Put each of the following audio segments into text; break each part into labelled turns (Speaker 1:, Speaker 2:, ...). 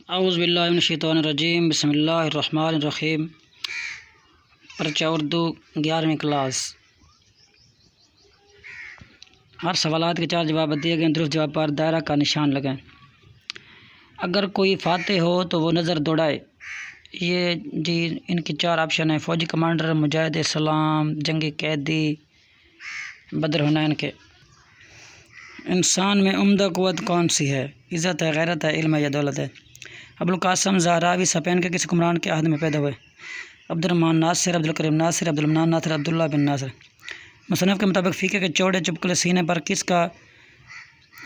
Speaker 1: اعوذ باللہ من الشیطان الرجیم، بسم اللہ الرحمن الرحیم۔ پرچہ اردو 11ویں کلاس۔ ہر سوالات کے 4 جواب دیے گئے، درست جواب پر دائرہ کا نشان لگائیں۔ اگر کوئی فاتح ہو تو وہ نظر دوڑائے۔ یہ ان کی 4 آپشن ہیں: فوجی کمانڈر، مجاہد اسلام، جنگی قیدی، بدر حنین کے۔ انسان میں عمدہ قوت کون سی ہے؟ عزت ہے، غیرت ہے، علم ہے یا دولت ہے؟ ابوالقاسم زہراوی اسپین کے کس حکمران کے عہد میں پیدا ہوئے؟ عبدالرحمن ناصر، عبدالکریم ناصر، عبدالمنان ناصر، عبداللہ بن ناصر۔ مصنف کے مطابق فیقہ کے چوڑے چپکلے سینے پر کس کا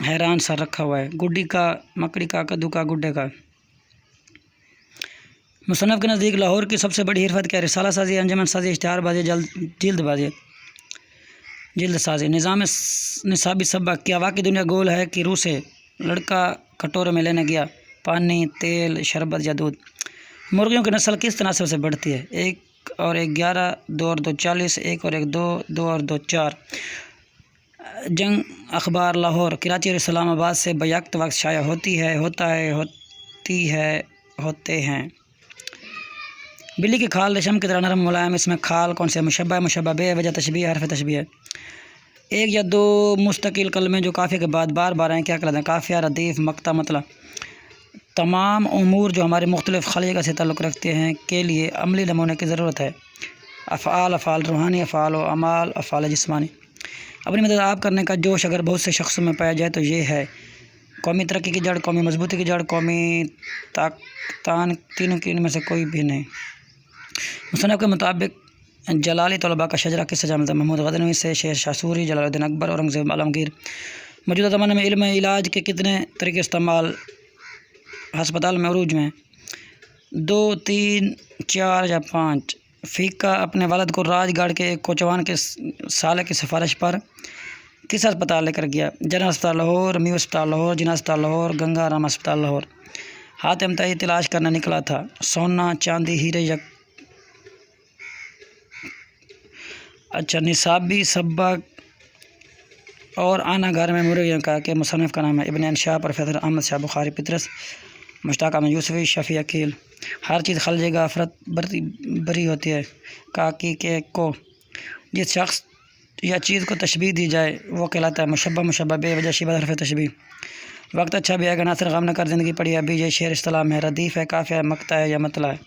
Speaker 1: حیران سر رکھا ہوا ہے؟ گڈی کا، مکڑی کا، کدو کا، گڈے کا؟ مصنف کے نزدیک لاہور کی سب سے بڑی حرفت کیا ہے؟ رسالہ سازی، انجمن سازی، اشتہار بازی، جلد بازی؟ جلد سازی۔ نظام نصابی سبق: کیا واقعی دنیا گول ہے کہ روح سے لڑکا کٹورے میں لینے گیا؟ پانی، تیل، شربت یا دودھ؟ مرغیوں کی نسل کس تناسب سے بڑھتی ہے؟ 1 اور 1 11، 2 اور 2 40، 1 اور 1 2، 2 اور 2 4۔ جنگ اخبار لاہور، کراچی اور اسلام آباد سے بیک وقت شائع ہوتی ہے، ہوتا ہے، ہوتی ہے، ہوتے ہیں۔ بلی کی کھال ریشم کی طرح نرم ملائم، اس میں کھال کون سے؟ مشبہ ہے، مشبہ بے، وجہ تشبیہ، حرف تشبیہ ہے۔ 1 یا 2 مستقل کلمے جو قافیے کے بعد بار بار آئیں کیا کہلاتے ہیں؟ قافیہ، ردیف، مقطع، مطلع۔ تمام امور جو ہمارے مختلف خلیقہ سے تعلق رکھتے ہیں کے لیے عملی نمونے کی ضرورت ہے۔ افعال، افعال روحانی، افعال و اعمال، افعال جسمانی۔ اپنی مدد آپ کرنے کا جوش اگر بہت سے شخصوں میں پایا جائے تو یہ ہے: قومی ترقی کی جڑ، قومی مضبوطی کی جڑ، قومی طاقتان، تینوں کی ان میں سے کوئی بھی نہیں۔ مصنف کے مطابق جلالی طلباء کا شجرہ کس سے جا ملتا ہے؟ محمود غزنوی سے، شیر شاہ سوری، جلال الدین اکبر، اورنگزیب عالمگیر۔ موجودہ زمانے میں علم علاج کے کتنے طریقے استعمال ہسپتال میں عروج میں؟ 2، 3، 4 یا 5۔ فیقہ اپنے والد کو راج گاڑ کے ایک کوچوان کے سالے کی سفارش پر کس ہسپتال لے کر گیا؟ جنرل ہسپتال لاہور، میو ہسپتال لاہور، جناح ہسپتال لاہور، گنگا رام ہسپتال لاہور۔ حاتم طائی تلاش کرنے نکلا تھا، سونا، چاندی، ہیرے یا؟ اچھا، نصابی سبق اور آنا گھر میں مرغیوں کا کہ مصنف کا نام ہے؟ ابن انشا، پروفیسر احمد شاہ بخاری، پطرس، مشتاق احمد یوسفی، شفیع عقیل۔ ہر چیز خلجے گا، افرت بری ہوتی ہے، کاکی کے کو۔ جس شخص یا چیز کو تشبیہ دی جائے وہ کہلاتا ہے مشبہ، مشبہ بے، وجہ شبہ، حرف تشبیہ۔ وقت اچھا بھی آئے گا، ناصر غم نہ کر زندگی پڑی ابھی، یہ شعر اصطلاح ہے، ردیف ہے، قافیہ ہے، مقطع ہے یا مطلع ہے؟